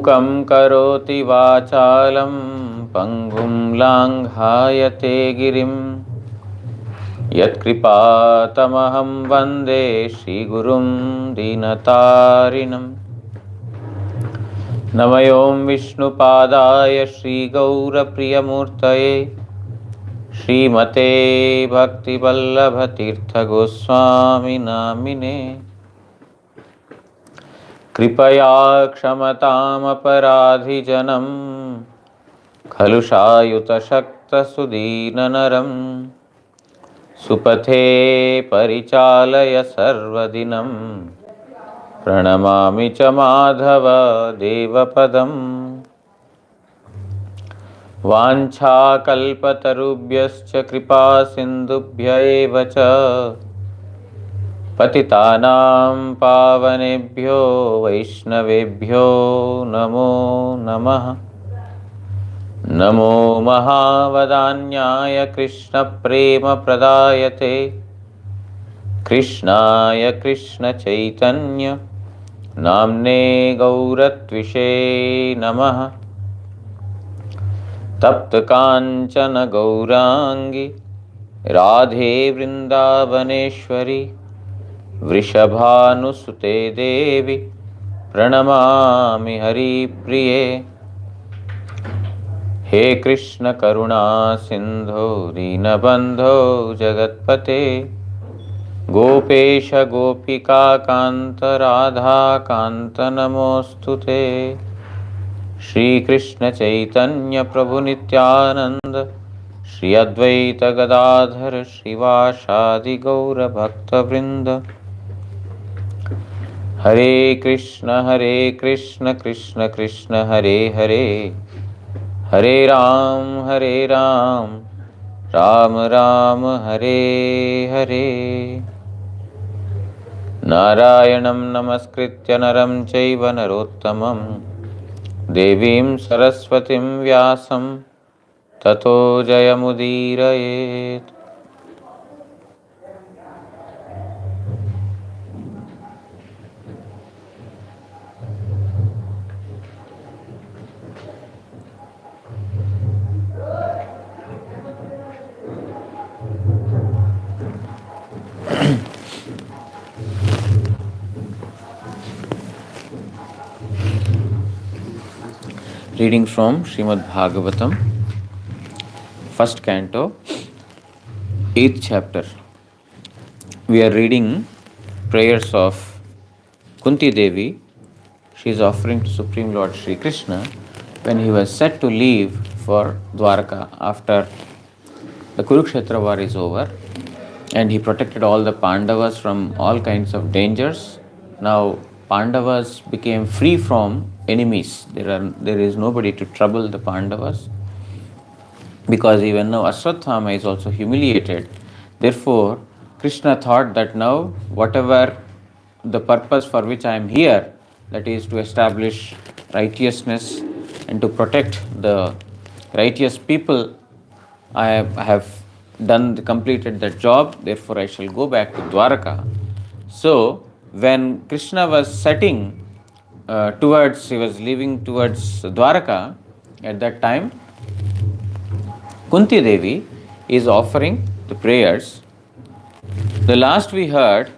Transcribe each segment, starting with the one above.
मूकं करोति वाचालं पङ्गुं लाङ्घायते गिरिं यत्कृपातमहं वन्दे श्रीगुरुं दीनतारिणम्। नमयों विष्णुपादाय श्रीगौरप्रियमूर्तये श्रीमते भक्तिवल्लभतीर्थगोस्वामिनामिने। कृपया क्षमतामपराधिजनं खलु शायुतशक्तसुदीननरं सुपथे परिचालय सर्वदिनं प्रणमामि च माधव देवपदम्। वाञ्छाकल्पतरुभ्यश्च कृपा सिन्धुभ्य एव च पतितानां पावनेभ्यो वैष्णवेभ्यो नमो नमः। नमो महावदान्याय कृष्णप्रेमप्रदायते कृष्णाय कृष्णचैतन्य नाम्ने गौरत्विषे नमः। तप्तकाञ्चन गौरांगी राधे वृन्दावनेश्वरी वृषभानुसुते देवी प्रणमामि हरिप्रिये। हे कृष्ण करुणा सिंधो दीनबंधो जगत्पते गोपेश गोपिका कांत राधा कांत नमोस्तुते। श्री कृष्ण चैतन्य प्रभु नित्यानंद श्री अद्वैत गदाधर श्रीवासादि गौर भक्तवृंद। हरे कृष्ण कृष्ण कृष्ण हरे हरे हरे राम राम राम हरे हरे। नारायणं नमस्कृत्य नरं चैव नरोत्तमं देवीं सरस्वतीं व्यासं ततो जयमुदीरयेत्। Reading from Srimad Bhagavatam, first canto, 8th chapter. We are reading prayers of Kunti Devi. She is offering to Supreme Lord Shri Krishna when he was set to leave for Dwarka after the Kurukshetra war is over, and he protected all the Pandavas from all kinds of dangers. Now Pandavas became free from enemies. There is nobody to trouble the Pandavas, because even now Ashwatthama is also humiliated. Therefore Krishna thought that now whatever the purpose for which I am here, that is to establish righteousness and to protect the righteous people, I have completed that job. Therefore I shall go back to Dwarka. So when Krishna was he was leaving towards Dwarka, at that time Kunti Devi is offering the prayers. The last we heard,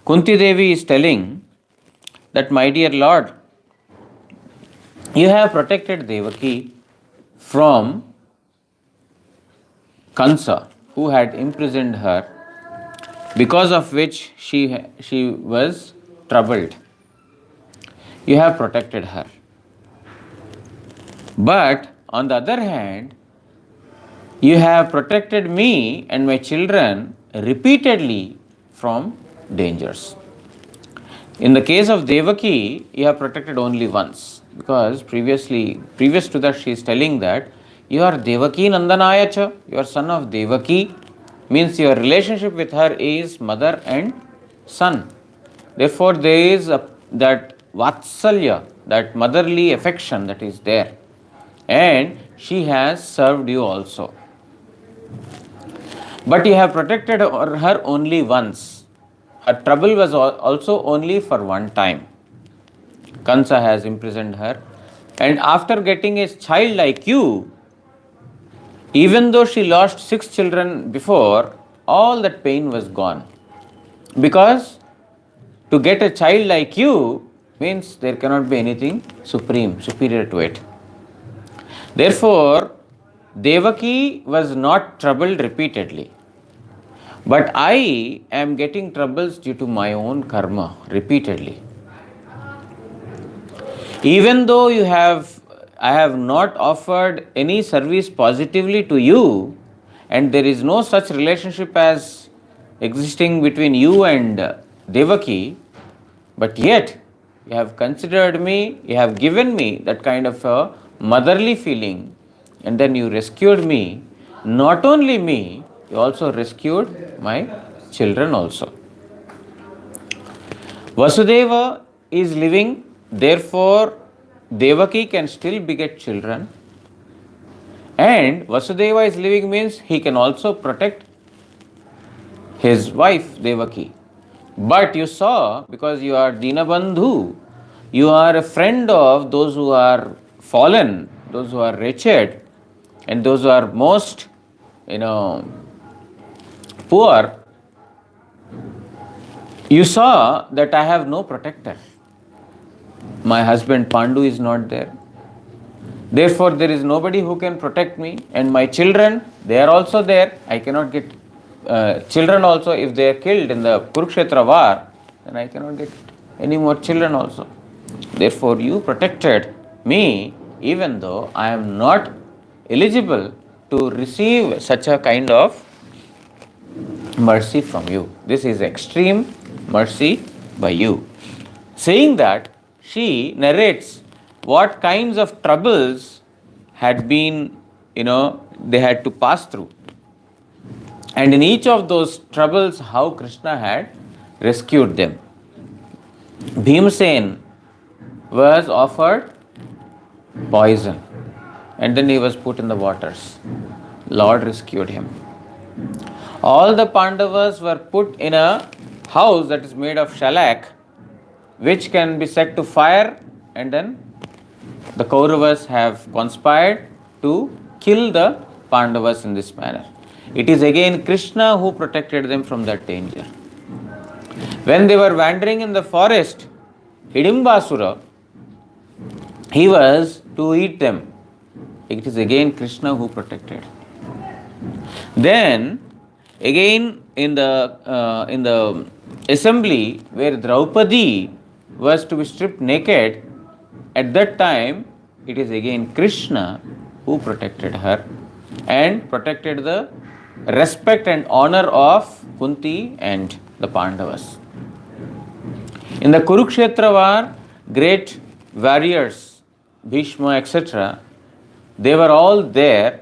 Kunti Devi is telling that, my dear Lord, you have protected Devaki from Kansa, who had imprisoned her, because of which she was troubled. You have protected her. But on the other hand, you have protected me and my children repeatedly from dangers. In the case of Devaki, you have protected only once, because previous to that, she is telling that you are Devaki Nandanaya cha, you are son of Devaki, means your relationship with her is mother and son. Therefore there is that vatsalya, that motherly affection that is there, and she has served you also. But you have protected her only once. Her trouble was also only for one time. Kansa has imprisoned her. And after getting a child like you, even though she lost 6 children before, all that pain was gone. Because to get a child like you means there cannot be anything supreme, superior to it. Therefore, Devaki was not troubled repeatedly. But I am getting troubles due to my own karma repeatedly. Even though I have not offered any service positively to you, and there is no such relationship as existing between you and Devaki, but yet you have considered me, you have given me that kind of a motherly feeling, and then you rescued me. Not only me, you also rescued my children also. Vasudeva is living, therefore Devaki can still beget children. And Vasudeva is living means he can also protect his wife Devaki. But you saw, because you are Dinabandhu, you are a friend of those who are fallen, those who are wretched, and those who are most, poor. You saw that I have no protector. My husband Pandu is not there. Therefore, there is nobody who can protect me. And my children, they are also there. I cannot get children also. If they are killed in the Kurukshetra war, then I cannot get any more children also. Therefore, you protected me, even though I am not eligible to receive such a kind of mercy from you. This is extreme mercy by you. Saying that, she narrates what kinds of troubles had been, they had to pass through. And in each of those troubles, how Krishna had rescued them. Bhimsen was offered poison, and then he was put in the waters. Lord rescued him. All the Pandavas were put in a house that is made of shellac, which can be set to fire, and then the Kauravas have conspired to kill the Pandavas in this manner. It is again Krishna who protected them from that danger. When they were wandering in the forest, Hidimbasura, he was to eat them. It is again Krishna who protected. Then again in the assembly where Draupadi was to be stripped naked, at that time it is again Krishna who protected her and protected the respect and honor of Kunti and the Pandavas. In the Kurukshetra war, great warriors, Bhishma, etc., they were all there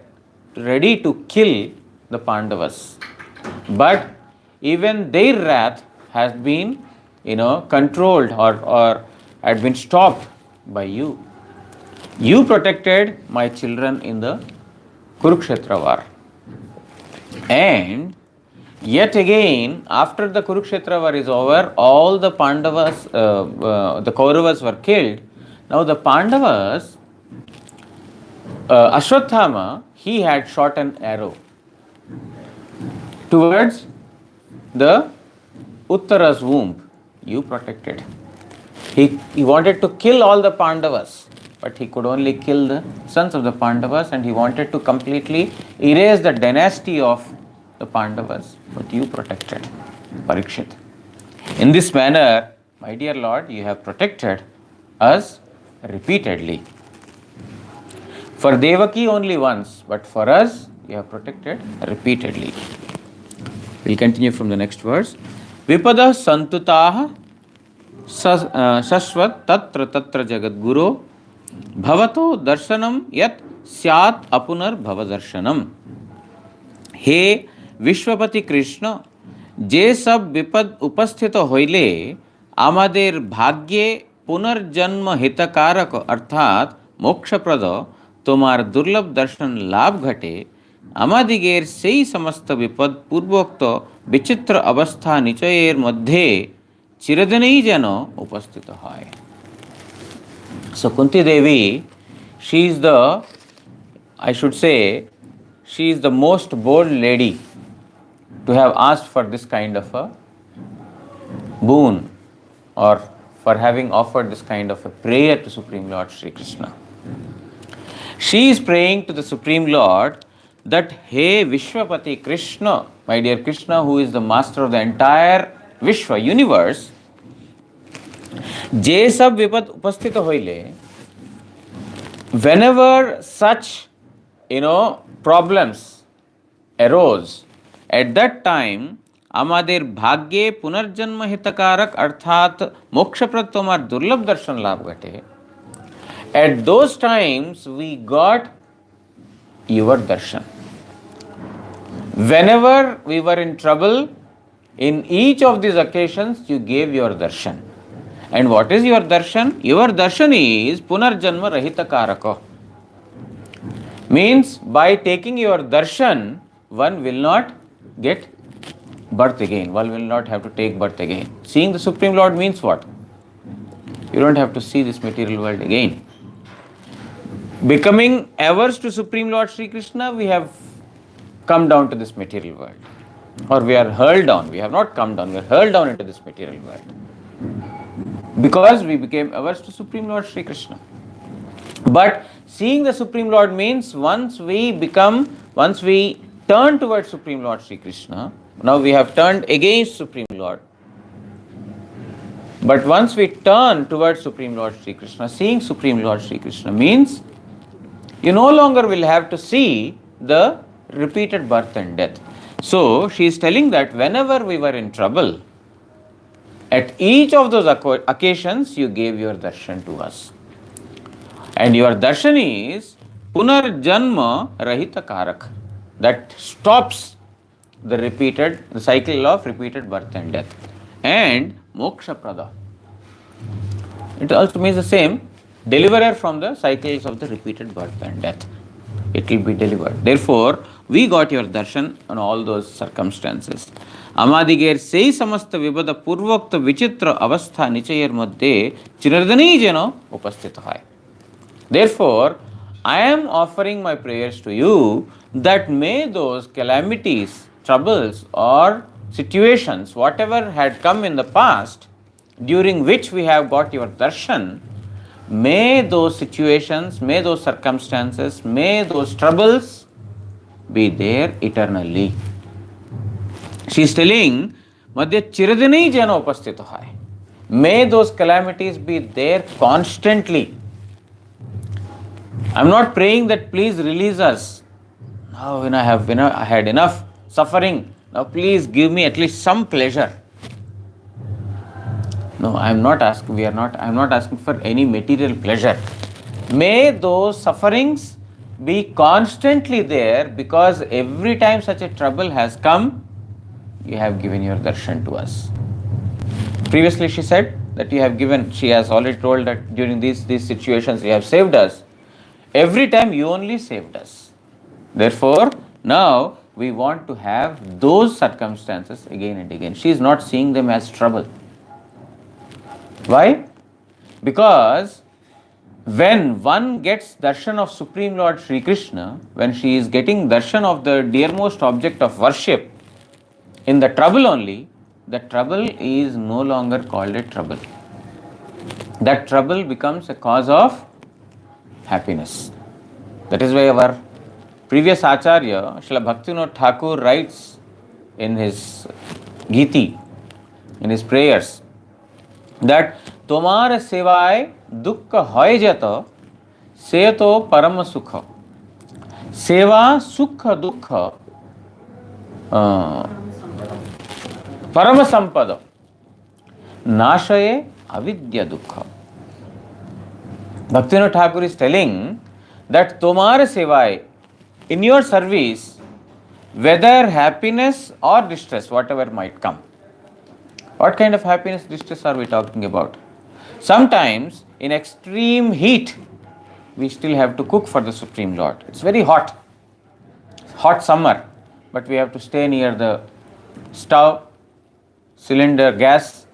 ready to kill the Pandavas. But even their wrath has been, controlled or had been stopped by you. You protected my children in the Kurukshetra war. And yet again, after the Kurukshetra war is over, all the Pandavas, the Kauravas were killed. Now the Pandavas, Ashwathama, he had shot an arrow towards the Uttara's womb. You protected. He wanted to kill all the Pandavas, but he could only kill the sons of the Pandavas, and he wanted to completely erase the dynasty of the Pandavas, but you protected Parikshit. In this manner, my dear Lord, you have protected us repeatedly. For Devaki only once, but for us, you have protected repeatedly. We'll continue from the next verse. Vipada santutaha shashvat tatra tatra jagadguru bhavato darshanam yat syat apunar bhavadarshanam. हे विश्वपति कृष्ण, जे सब विपद उपस्थित होइले आमादेर भाग्ये पुनर्जन्म हितकारक अर्थात मोक्षप्रद तोमार दुर्लभ दर्शन लाभ घटे आमादिगेर सेई समस्त विपद पूर्वोक्त विचित्र अवस्था निचयेर मध्य चिरदिनेई जेन उपस्थित हय. So Kunti Devi, she is the, I should say, she is the most bold lady to have asked for this kind of a boon, or for having offered this kind of a prayer to Supreme Lord Sri Krishna. She is praying to the Supreme Lord that, Hey Vishwapati Krishna, my dear Krishna, who is the master of the entire Vishwa universe, जे सब विपद उपस्थित होइले, whenever such problems arose, at that time আমাদের ভাগ্যে পুনর্জন্ম হিতকারক অর্থাৎ মোক্ষপ্রদ তোমার দুর্লভ দর্শন লাভ ঘটে, at those times we got your darshan. Whenever we were in trouble, in each of these occasions you gave your darshan. And what is your darshan? Your darshan is punarjanma rahita karaka. Means by taking your darshan, one will not get birth again. One will not have to take birth again. Seeing the Supreme Lord means what? You don't have to see this material world again. Becoming averse to Supreme Lord Sri Krishna, we have come down to this material world. Or we are hurled down. We have not come down, we are hurled down into this material world. Because we became averse to Supreme Lord Sri Krishna. But seeing the Supreme Lord means once we turn towards Supreme Lord Sri Krishna, now we have turned against Supreme Lord. But once we turn towards Supreme Lord Sri Krishna, seeing Supreme Lord Sri Krishna means you no longer will have to see the repeated birth and death. So she is telling that whenever we were in trouble, at each of those occasions you gave your darshan to us. And your darshan is punarjanma rahita karak, that stops the cycle of repeated birth and death. And moksha prada, it also means the same, deliverer from the cycles of the repeated birth and death. It will be delivered. Therefore, we got your darshan on all those circumstances. আমাদিগের সেই সমস্ত বিপদ পূর্বোক্ত বিচিত্র অবস্থা নিচয়ের মধ্যে চিরদিনই যেন উপস্থিত হয়. Therefore, I am offering my prayers to you that may those calamities, troubles or situations, whatever had come in the past, during which we have got your darshan, may those situations, may those circumstances, may those troubles be there eternally. She is telling, madhya chiradini jana upasthita hai. May those calamities be there constantly. I am not praying that please release us. Now when I had enough suffering, now please give me at least some pleasure. No, I am not asking for any material pleasure. May those sufferings be constantly there, because every time such a trouble has come, you have given your darshan to us. Previously she said that she has already told that during these situations you have saved us. Every time you only saved us. Therefore, now we want to have those circumstances again and again. She is not seeing them as trouble. Why? Because when one gets darshan of Supreme Lord Sri Krishna, when she is getting darshan of the dearmost object of worship, in the trouble only, the trouble is no longer called a trouble. That trouble becomes a cause of happiness. That is why our previous Acharya, Srila Bhaktivinoda Thakur, writes in his Giti, in his prayers, that তোমার সেবায় দুঃখ হয় যেত সে তো পরম সুখ, সেবা সুখ দুঃখ পরম সম্পদ নাশয়ে avidya dukkha. Bhaktivinoda Thakur is telling that tomar sevai, in your service, whether happiness or distress, whatever might come. What kind of happiness, distress are we talking about? Sometimes in extreme heat, we still have to cook for the Supreme Lord. It's very hot summer, but we have to stay near the stove, cylinder, gas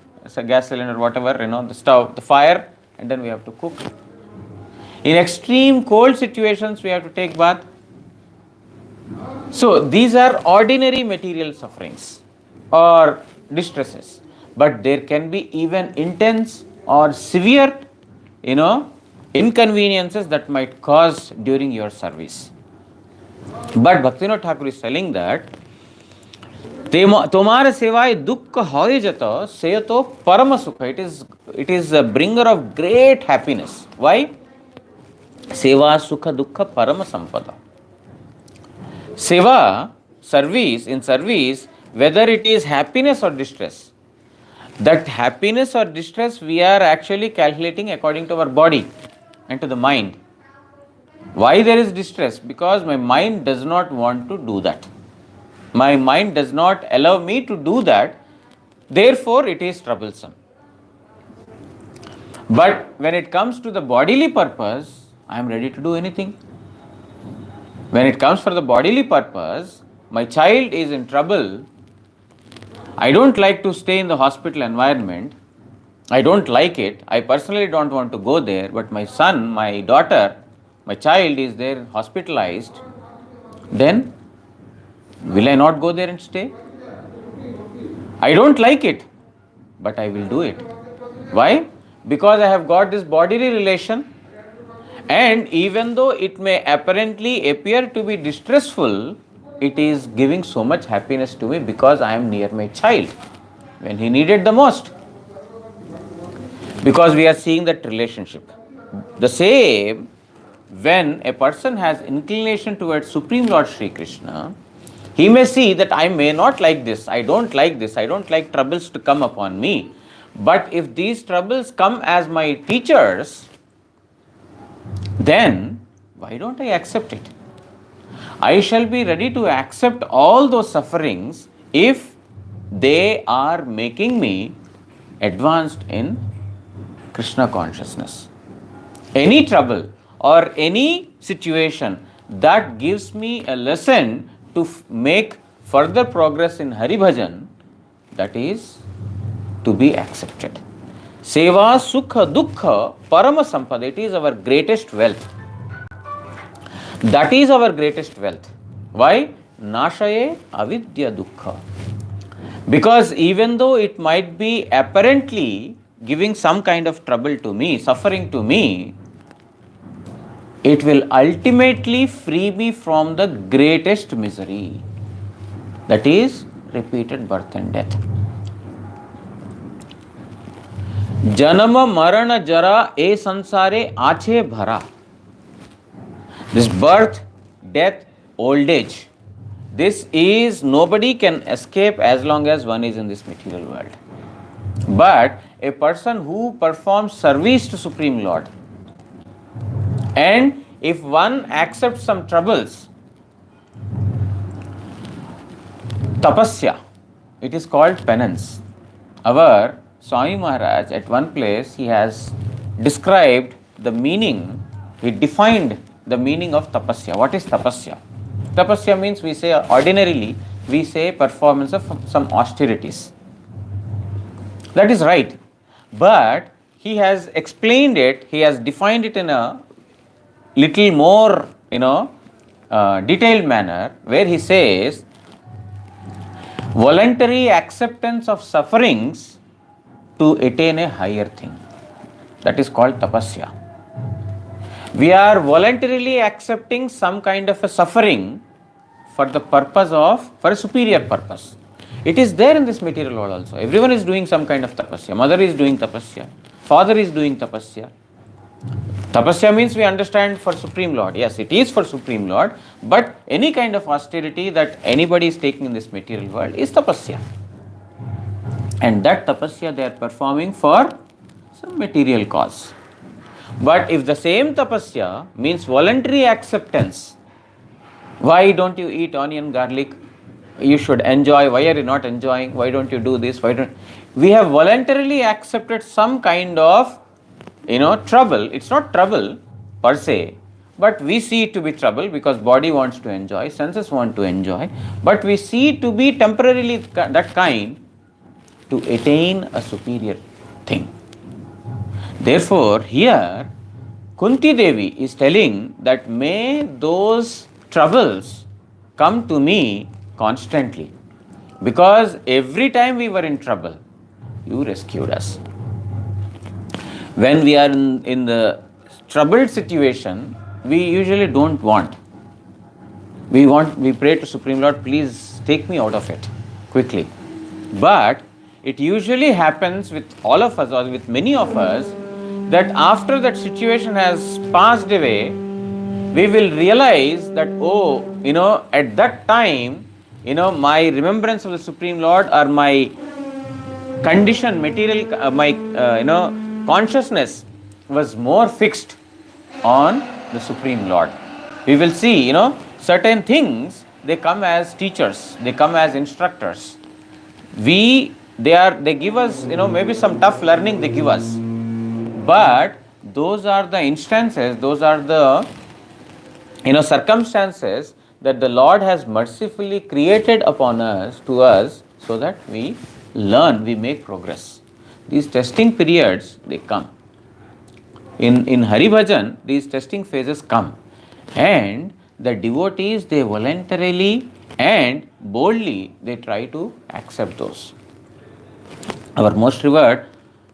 cylinder, whatever, the stove, the fire, and then we have to cook In extreme cold situations, we have to take bath. So these are ordinary material sufferings or distresses, but there can be even intense or severe, inconveniences that might cause during your service. But Bhaktivinoda Thakur is telling that तुम्हारे सेवाय दुख होय जत से तो परम सुख. It is a bringer of great happiness. Why? Seva sukha dukkha parama sampada. Seva, service, in service, whether it is happiness or distress, that happiness or distress we are actually calculating according to our body and to the mind. Why there is distress? Because my mind does not want to do that. My mind does not allow me to do that, therefore it is troublesome. But when it comes to the bodily purpose, I am ready to do anything. When it comes for the bodily purpose, my child is in trouble. I don't like to stay in the hospital environment. I don't like it. I personally don't want to go there, but my son, my daughter, my child is there hospitalized. Then, will I not go there and stay? I don't like it, but I will do it. Why? Because I have got this bodily relation, and even though it may apparently appear to be distressful, it is giving so much happiness to me because I am near my child when he needed the most. Because we are seeing that relationship. The same, when a person has inclination towards Supreme Lord Sri Krishna, he may see that I may not like this, I don't like this, I don't like troubles to come upon me. But if these troubles come as my teachers, then why don't I accept it? I shall be ready to accept all those sufferings if they are making me advanced in Krishna consciousness. Any trouble or any situation that gives me a lesson to make further progress in Hari Bhajan, that is to be accepted. Seva sukha dukkha parama sampada. It is our greatest wealth. That is our greatest wealth. Why? Nashaye avidya dukkha. Because even though it might be apparently giving some kind of trouble to me, suffering to me, it will ultimately free me from the greatest misery. That is repeated birth and death. Janama marana jara e sansare ache bhara. This birth, death, old age, this is, nobody can escape as long as one is in this material world. But a person who performs service to Supreme Lord, and if one accepts some troubles, tapasya, it is called penance. Our Swami Maharaj, at one place, he has described the meaning, he defined the meaning of tapasya. What is tapasya? Tapasya means, we say ordinarily, we say performance of some austerities. That is right. But he has explained it, he has defined it in a little more, detailed manner, where he says, voluntary acceptance of sufferings to attain a higher thing. That is called tapasya. We are voluntarily accepting some kind of a suffering for the purpose of, for a superior purpose. It is there in this material world also. Everyone is doing some kind of tapasya. Mother is doing tapasya. Father is doing tapasya. Tapasya means we understand for Supreme Lord. Yes, it is for Supreme Lord, but any kind of austerity that anybody is taking in this material world is tapasya. And that tapasya they are performing for some material cause. But if the same tapasya means voluntary acceptance, why don't you eat onion, garlic? You should enjoy. Why are you not enjoying? Why don't you do this? We have voluntarily accepted some kind of, trouble. It's not trouble per se, but we see it to be trouble because body wants to enjoy, senses want to enjoy, but we see it to be temporarily that kind to attain a superior thing. Therefore, here, Kunti Devi is telling that may those troubles come to me constantly, because every time we were in trouble, you rescued us. When we are in the troubled situation, we usually don't want. We pray to Supreme Lord, please take me out of it quickly. But it usually happens with all of us, or with many of us, that after that situation has passed away, we will realize that, oh, at that time, my remembrance of the Supreme Lord, or my condition, material, my, consciousness was more fixed on the Supreme Lord. We will see, certain things, they come as teachers, they come as instructors. They give us, maybe some tough learning they give us. But those are the instances, those are the, circumstances that the Lord has mercifully created upon us, to us, so that we learn, we make progress. These testing periods, they come. In Hari Bhajan, these testing phases come. And the devotees, they voluntarily and boldly, they try to accept those. Our most revered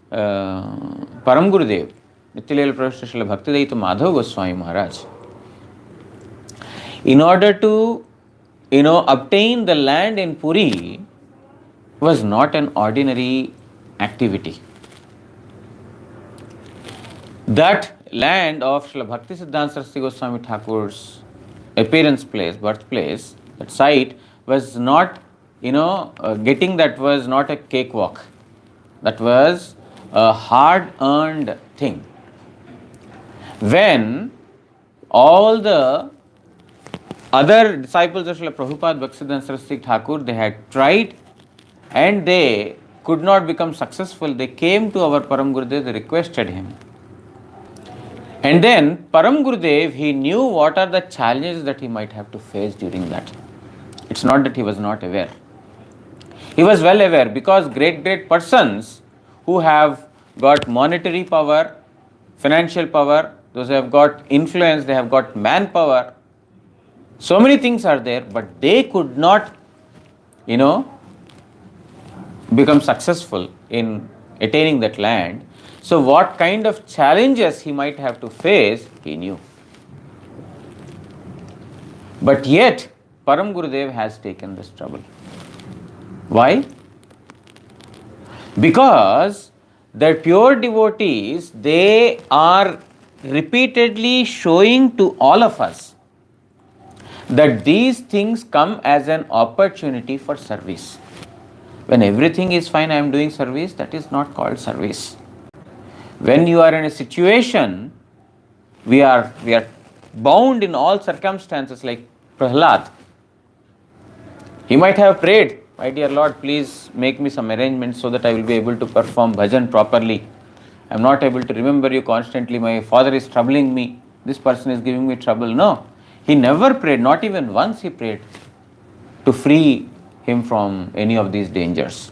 Param Gurudev, Nityalila Pravishta Srila Bhaktivedanta Madhava Goswami Maharaj, in order to, obtain the land in Puri, was not an ordinary activity. That land of Srila Bhakti Siddhanta Saraswati Goswami Thakur's appearance place, birthplace, that site was not, getting that was not a cakewalk. That was a hard-earned thing. When all the other disciples of Srila Prabhupada Bhaktisiddhanta Saraswati Thakur, they had tried and they could not become successful, they came to our Param Gurudev, they requested him. And then Param Gurudev, he knew what are the challenges that he might have to face during that. It's not that he was not aware. He was well aware, because great persons who have got monetary power, financial power, those who have got influence, they have got manpower, so many things are there, but they could not, become successful in attaining that land. So what kind of challenges he might have to face, he knew. But yet, Param Gurudev has taken this trouble. Why? Because the pure devotees, they are repeatedly showing to all of us that these things come as an opportunity for service. When everything is fine, I am doing service, that is not called service. When you are in a situation, we are bound in all circumstances, like Prahlad. He might have prayed, my dear Lord, please make me some arrangements so that I will be able to perform bhajan properly. I am not able to remember you constantly, my father is troubling me, this person is giving me trouble. No, he never prayed, not even once he prayed to free him from any of these dangers.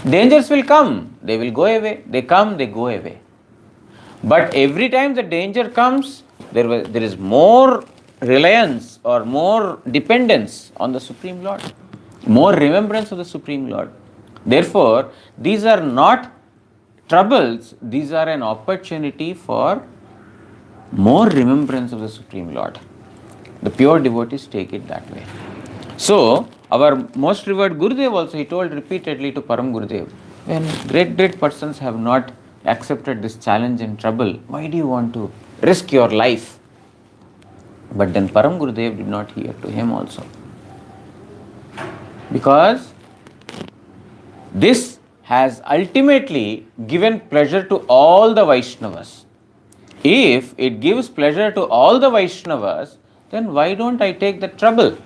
Dangers will come, they will go away, they come, they go away. But every time the danger comes, there is more reliance or more dependence on the Supreme Lord, more remembrance of the Supreme Lord. Therefore, these are not troubles, these are an opportunity for more remembrance of the Supreme Lord. The pure devotees take it that way. So, our most revered Gurudev also, he told repeatedly to Param Gurudev, when great persons have not accepted this challenge and trouble, why do you want to risk your life? But then Param Gurudev did not hear to him also. Because this has ultimately given pleasure to all the Vaishnavas. If it gives pleasure to all the Vaishnavas, then why don't I take the trouble?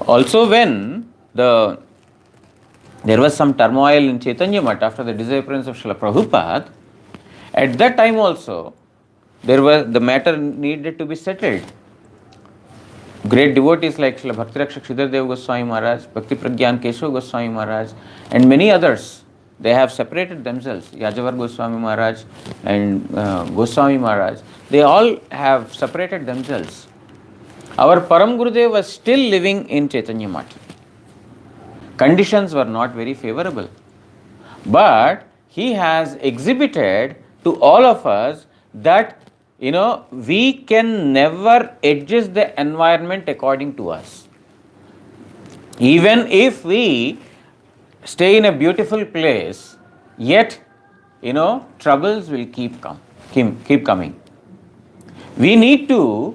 Also, when there was some turmoil in Chaitanya Math after the disappearance of Srila Prabhupada, at that time also, the matter needed to be settled. Great devotees like Srila Bhakti Rakshak Sridhar Dev Goswami Maharaj, Bhakti Pragyan Keshav Goswami Maharaj, and many others, They have separated themselves. Yajavar Goswami Maharaj and Goswami Maharaj, they all have separated themselves. Our Param Gurudev was still living in Chaitanya Math. Conditions were not very favorable. But he has exhibited to all of us that, we can never adjust the environment according to us. Even if we stay in a beautiful place, yet, troubles will keep coming. We need to,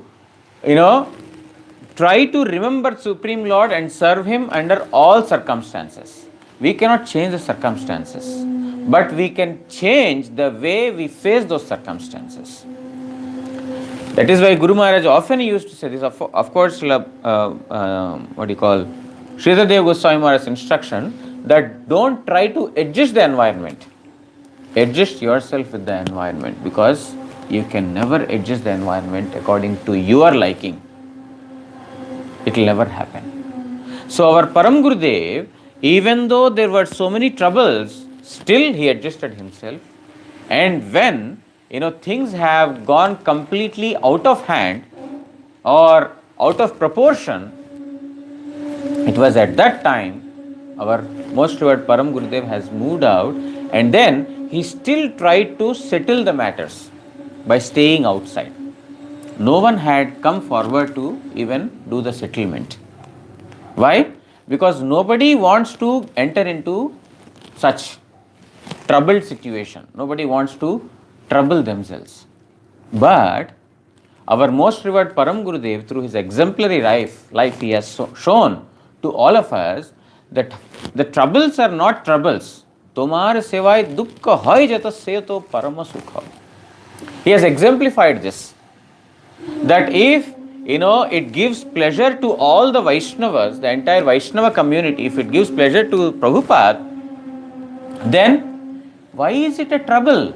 try to remember Supreme Lord and serve Him under all circumstances. We cannot change the circumstances, but we can change the way we face those circumstances. That is why Guru Maharaj often used to say this. Of course, Sridhar Dev Goswami Maharaj's instruction that don't try to adjust the environment. Adjust yourself with the environment, because you can never adjust the environment according to your liking. It will never happen. So our Param Gurudev, even though there were so many troubles, still he adjusted himself. And when things have gone completely out of hand or out of proportion, it was at that time our most revered Param Gurudev has moved out, and then he still tried to settle the matters by staying outside. No one had come forward to even do the settlement. Why? Because nobody wants to enter into such troubled situation. Nobody wants to trouble themselves. But our most revered Param Gurudev, through his exemplary life, he has shown to all of us that the troubles are not troubles. Tomar sevai dukkha hoy jata seto parama sukha. He has exemplified this. That if, it gives pleasure to all the Vaishnavas, the entire Vaishnava community, if it gives pleasure to Prabhupada, then why is it a trouble?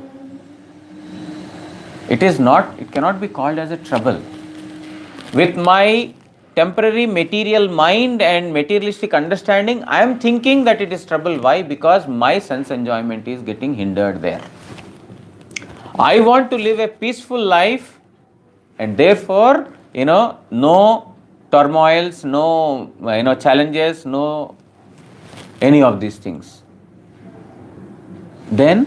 It cannot be called as a trouble. With my temporary material mind and materialistic understanding, I am thinking that it is trouble. Why? Because my sense enjoyment is getting hindered there. I want to live a peaceful life, and therefore, no turmoils, no, challenges, no any of these things. Then,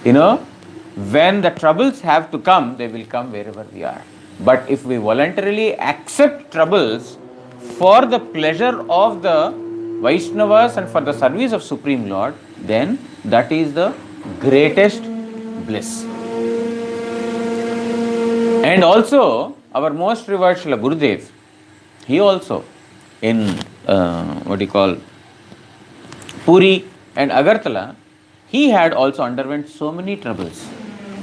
when the troubles have to come, they will come wherever we are. But if we voluntarily accept troubles for the pleasure of the Vaishnavas and for the service of Supreme Lord, then that is the greatest bliss. And also, our most revered Srila Gurudev, he also in Puri and Agartala, he had also underwent so many troubles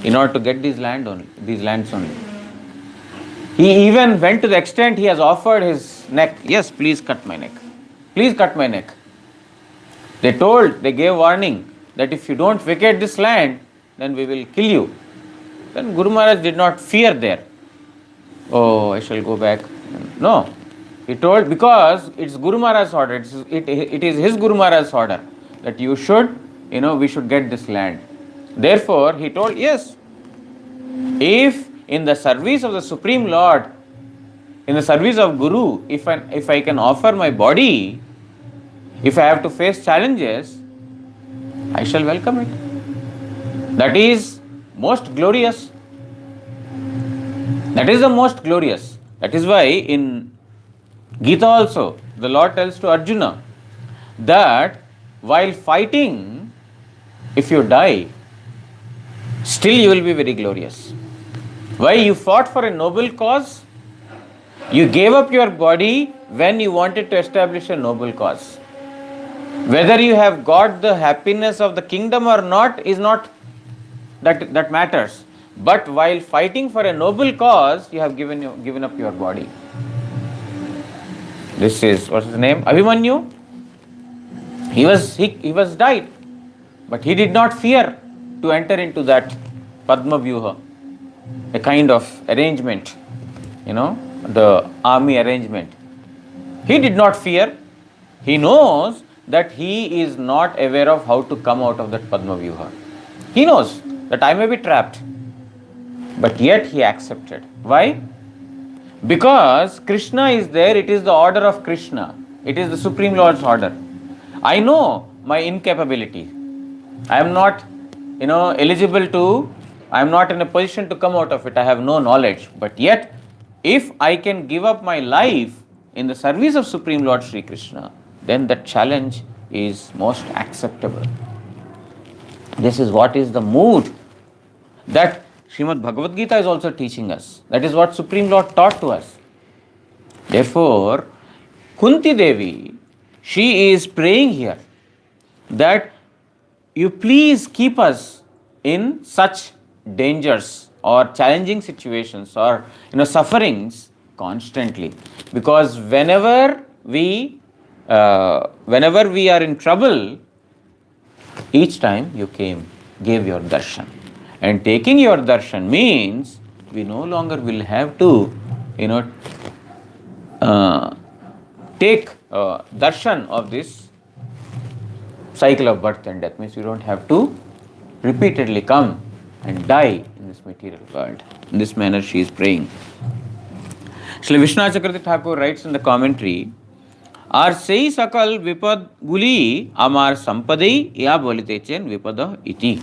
in order to get these lands only. He even went to the extent he has offered his neck. Yes, please cut my neck. Please cut my neck. They gave warning that if you don't vacate this land, then we will kill you. Then Guru Maharaj did not fear there. Oh, I shall go back. No. He told, because it's Guru Maharaj's order. It is his Guru Maharaj's order that you should, we should get this land. Therefore, he told, yes, if in the service of the Supreme Lord, in the service of Guru, if I can offer my body, if I have to face challenges, I shall welcome it. That is most glorious. That is the most glorious. That is why in Gita also, the Lord tells to Arjuna that while fighting, if you die, still you will be very glorious. Why? You fought for a noble cause. You gave up your body when you wanted to establish a noble cause. Whether you have got the happiness of the kingdom or not is not that matters. But while fighting for a noble cause, you have given up your body. This is, what's his name? Abhimanyu. He was died, but he did not fear to enter into that Padma Vyuha, a kind of arrangement, the army arrangement. He did not fear. He knows that he is not aware of how to come out of that Padma Vyuha. He knows that I may be trapped, but yet he accepted. Why? Because Krishna is there, it is the order of Krishna. It is the Supreme Lord's order. I know my incapability. I am not, eligible to, I am not in a position to come out of it. I have no knowledge. But yet, if I can give up my life in the service of Supreme Lord Sri Krishna, then that challenge is most acceptable. This is what is the mood that Srimad Bhagavad Gita is also teaching us. That is what Supreme Lord taught to us. Therefore, Kunti Devi, she is praying here that you please keep us in such dangers or challenging situations or sufferings constantly, because whenever we are in trouble, each time you gave your darshan. And taking your darshan means we no longer will have to, take darshan of this cycle of birth and death. Means you don't have to repeatedly come and die in this material world. In this manner she is praying. Shri Vishnu Chakravarti Thakur writes in the commentary, Ar sei sakal vipad guli amar sampadai ya bolite chen vipada iti.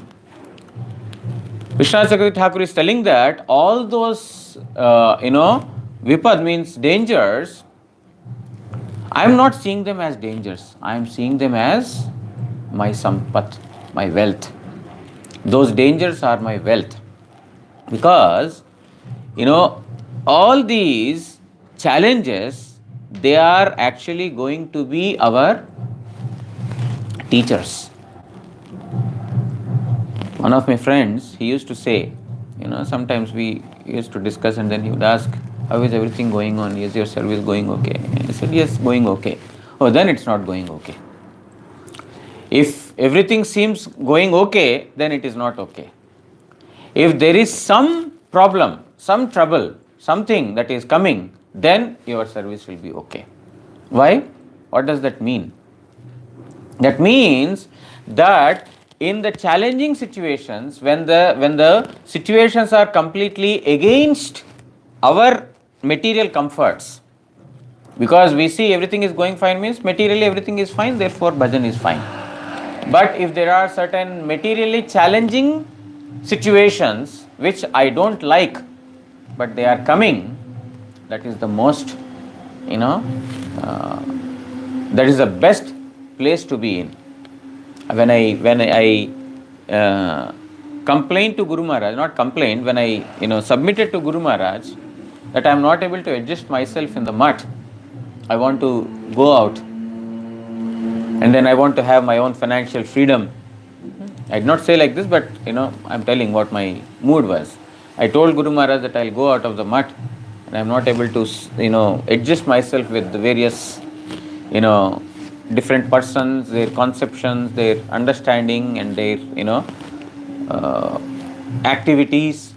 Vishnu Chakravarti Thakur is telling that all those, vipad means dangers, I am not seeing them as dangers. I am seeing them as my sampat, my wealth. Those dangers are my wealth. Because, all these challenges, they are actually going to be our teachers. One of my friends, he used to say, sometimes we used to discuss and then he would ask, how is everything going on? Is your service going okay? And I said, yes, going okay. Oh, then it's not going okay. If everything seems going okay, then it is not okay. If there is some problem, some trouble, something that is coming, then your service will be okay. Why? What does that mean? That means that in the challenging situations, when the situations are completely against our material comforts, because we see everything is going fine means materially everything is fine, therefore bhajan is fine. But if there are certain materially challenging situations which I don't like, but they are coming, that is the most, that is the best place to be in. When I complained to Guru Maharaj, not complained, when I submitted to Guru Maharaj that I am not able to adjust myself in the mutt, I want to go out and then I want to have my own financial freedom. I did not say like this, but I am telling what my mood was. I told Guru Maharaj that I will go out of the mutt and I am not able to adjust myself with the various different persons, their conceptions, their understanding and their activities,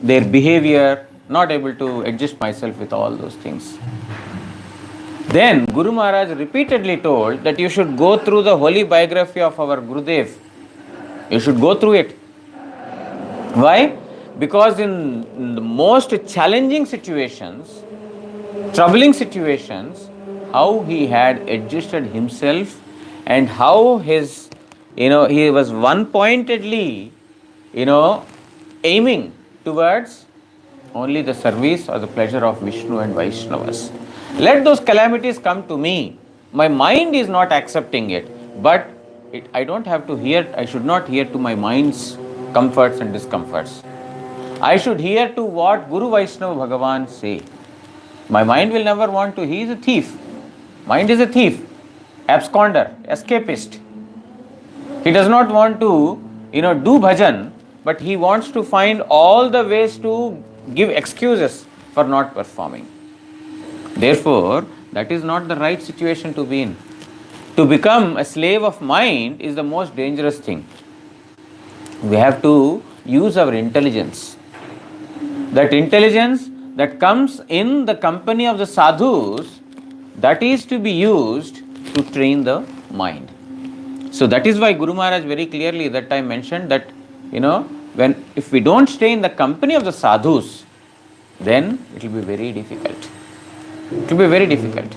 their behavior, not able to adjust myself with all those things. Then Guru Maharaj repeatedly told that you should go through the holy biography of our Gurudev. You should go through it. Why? Because in the most challenging situations, troubling situations, how he had adjusted himself and how his, he was one-pointedly, aiming towards only the service or the pleasure of Vishnu and Vaishnavas. Let those calamities come to me. My mind is not accepting it, but I don't have to hear, I should not hear to my mind's comforts and discomforts. I should hear to what Guru Vaishnava Bhagavan say. My mind will never want to, he is a thief. Mind is a thief, absconder, escapist. He does not want to, do bhajan, but he wants to find all the ways to give excuses for not performing. Therefore, that is not the right situation to be in. To become a slave of mind is the most dangerous thing. We have to use our intelligence. That intelligence that comes in the company of the sadhus, that is to be used to train the mind. So that is why Guru Maharaj very clearly that time mentioned that, if we don't stay in the company of the sadhus, then it will be very difficult. It will be very difficult.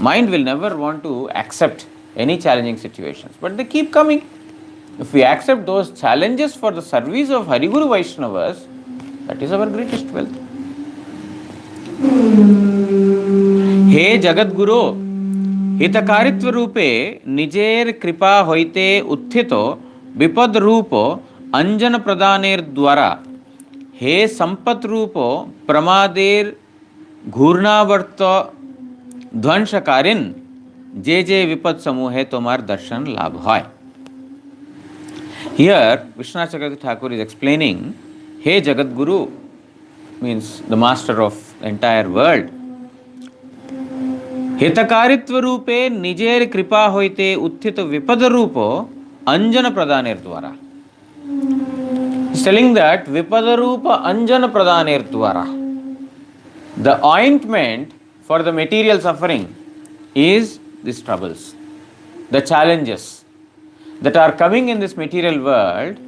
Mind will never want to accept any challenging situations, but they keep coming. If we accept those challenges for the service of Hariguru Vaishnavas, that is our greatest wealth. हे जगत गुरु हितकारित्व रूपे निजेर कृपा होइते उत्थितो विपद रूपो अंजन प्रदानेर द्वारा हे संपत रूपो प्रमादेर घूर्णावर्त ध्वंसकारिन जे जे विपद समूहे तुम्हार दर्शन लाभ होय. Here Vishwanath Chakravarti Thakur is explaining, Hey Jagat Guru means the master of the entire world. हितकारित्व रूपे निजेर कृपा होइते उत्थित विपद रूपो अंजन प्रदानेर द्वारा. He's telling that vipada rupa anjana pradaner dwara, the ointment for the material suffering is these troubles, the challenges that are coming in this material world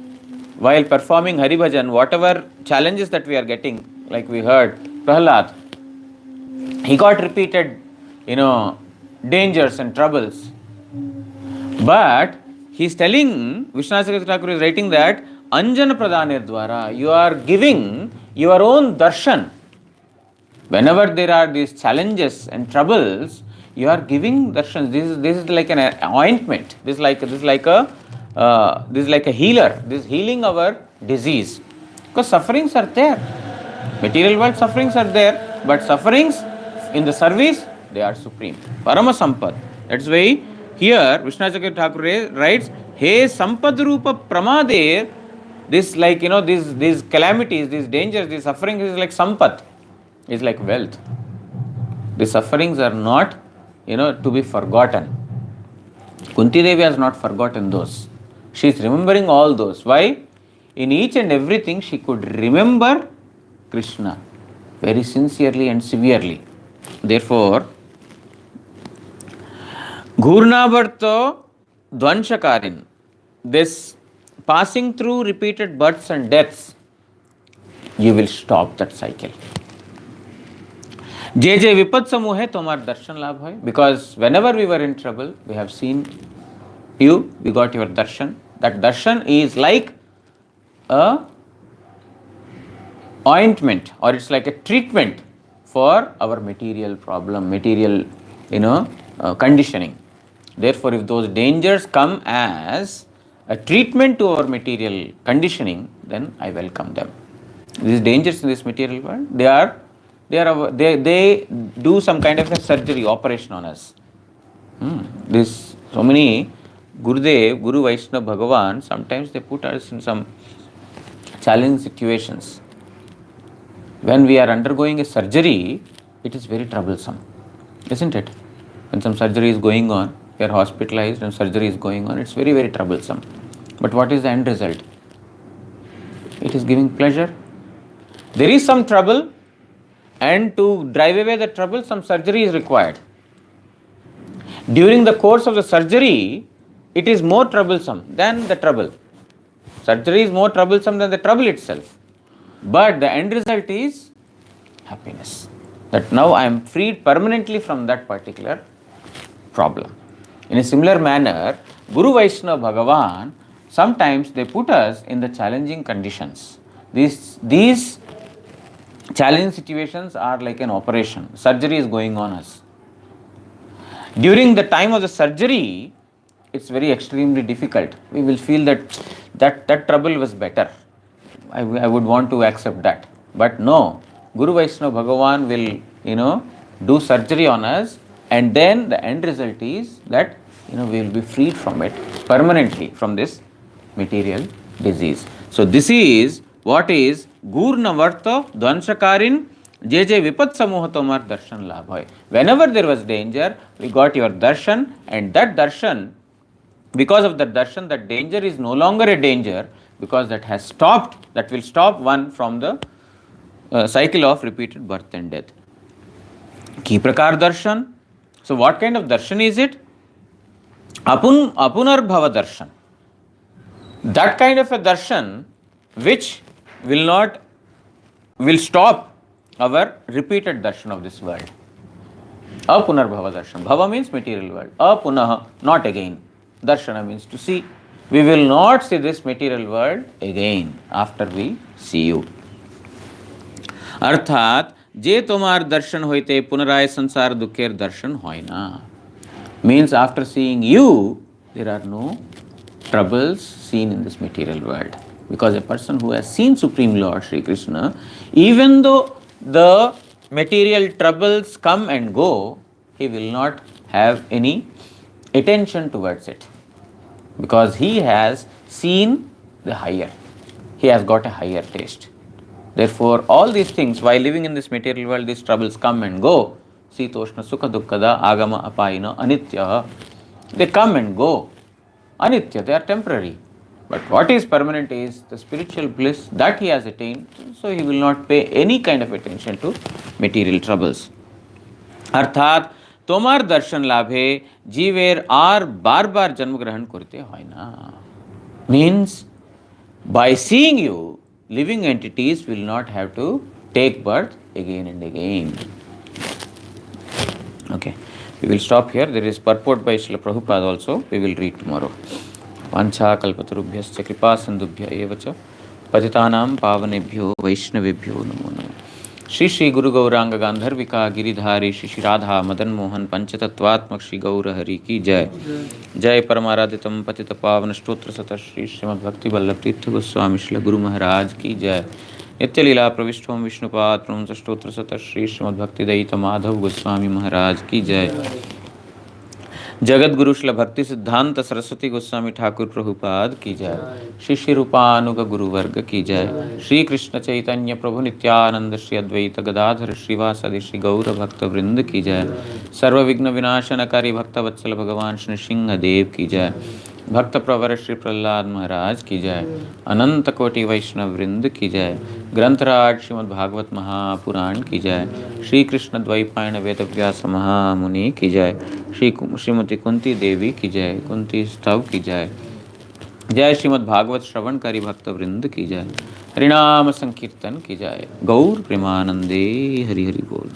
while performing Hari Bhajan. Whatever challenges that we are getting, like we heard Prahlad, he got repeated dangers and troubles, but he's telling, Vishwanath Chakravarti Thakur is writing that Anjana Pradaner Dwara, you are giving your own darshan. Whenever there are these challenges and troubles, you are giving darshan. This is like an ointment. This is like a healer. This is healing our disease. Because sufferings are there. Material world sufferings are there, but sufferings in the service, they are supreme. Parama Sampad. That's why here Vishwanath Chakravarti Thakur writes, Hey Sampad Rupa Pramader. This these calamities, these dangers, these sufferings is like sampat, is like wealth. The sufferings are not, to be forgotten. Kunti Devi has not forgotten those. She is remembering all those. Why? In each and everything she could remember Krishna very sincerely and severely. Therefore, Ghurnavarto Dvanshakarin, this passing through repeated births and deaths, you will stop that cycle. Je je vipad samuhe tomar darshan labh hoy. Because whenever we were in trouble, we have seen you, we got your darshan. That darshan is like a ointment, or it's like a treatment for our material problem, material, conditioning. Therefore, if those dangers come as a treatment to our material conditioning, then I welcome them. These dangers in this material world, they do some kind of a surgery, operation on us. So many Gurudev, Guru Vaishnava Bhagavan, sometimes they put us in some challenging situations. When we are undergoing a surgery, it is very troublesome, isn't it? When some surgery is going on, we are hospitalized and surgery is going on, it's very, very troublesome. But what is the end result? It is giving pleasure. There is some trouble, and to drive away the trouble, some surgery is required. During the course of the surgery, it is more troublesome than the trouble. Surgery is more troublesome than the trouble itself. But the end result is happiness. That now I am freed permanently from that particular problem. In a similar manner, Guru Vaishnava Bhagavan, sometimes they put us in the challenging conditions. These challenging situations are like an operation. Surgery is going on us. During the time of the surgery, it's very extremely difficult. We will feel that trouble was better. I would want to accept that. But no, Guru Vaishnava Bhagavan will, do surgery on us, and then the end result is that, we will be freed from it permanently, from this material disease. So this is what is Gurnavarta Dvanshakarin Je Je Vipad Samuha Tomar Darshan Labh Hoy. Whenever there was danger, we got your darshan, and that darshan, because of that darshan, that danger is no longer a danger, because that has stopped, that will stop one from the cycle of repeated birth and death. Ki prakar darshan. So what kind of darshan is it? Apunarbhava darshan. That kind of a darshan which will stop our repeated darshan of this world. Apunarbhava darshan. Bhava means material world. Apunaha, not again. Darshana means to see. We will not see this material world again after we see you. अर्थात जे तुम्हार दर्शन होते पुनराय संसार दुखेर दर्शन होय ना. Means after seeing you, there are no troubles seen in this material world. Because a person who has seen Supreme Lord Sri Krishna, even though the material troubles come and go, he will not have any attention towards it. Because he has seen the higher. He has got a higher taste. Therefore, all these things, while living in this material world, these troubles come and go. Sitoshna Sukha Dukkada Agama Apayina Anitya. They come and go. Anitya, they are temporary. But what is permanent is the spiritual bliss that he has attained, so he will not pay any kind of attention to material troubles. अर्थात तोमार दर्शन लाभे जीवेर are बार बार जन्म ग्रहण करते होय ना. Means by seeing you, living entities will not have to take birth again and again. Okay, we will stop here. There is purport by Srila Prabhupada also. We will read tomorrow. Vancha kalpatarubhyascha kripa sindubhya evacha patitanam pavanebhyo vaishnavebhyo namo namo. Shri Shri गुरु गौरांग गांधर्विका गिरिधारी श्री श्री राधा मदन मोहन पंचतत्वात्मक श्री गौर हरि की जय. जय परमाराधितम पतित पावन स्तोत्र सत श्री श्रीमद् भक्ति वल्लभ तीर्थ गोस्वामी श्री गुरु महाराज की जय. नित्य लीला प्रविष्टोम विष्णुपाद प्रमुख स्तोत्र सत श्री श्रीमद् भक्ति दयित माधव गोस्वामी महाराज की जय. जगत गुरु श्री भक्ति सिद्धांत सरस्वती गोस्वामी ठाकुर प्रभुपाद की जय. श्री श्री रूपानुग गुरु वर्ग की जय. श्री कृष्ण चैतन्य प्रभु नित्यानंद श्री अद्वैत गदाधर श्रीवासदि श्री गौर भक्त वृंद की जय. सर्व विघ्न विनाशनकारी भक्त वत्सल भगवान श्री सिंह देव की जय. भक्त प्रवर श्री प्रहलाद महाराज की जय. अनंत कोटि वैष्णव वृंद की जय. ग्रंथराज श्रीमद् भागवत महापुराण की जय. श्री कृष्ण द्वैपायन वेदव्यास महामुनि की जय. श्रीमती कुंती देवी की जय. कुंती स्तव की जय. जय श्रीमद् भागवत श्रवणकारी भक्त वृंद की जय. हरिनाम संकीर्तन की जय. गौर प्रेमानंदे हरि हरि बोल.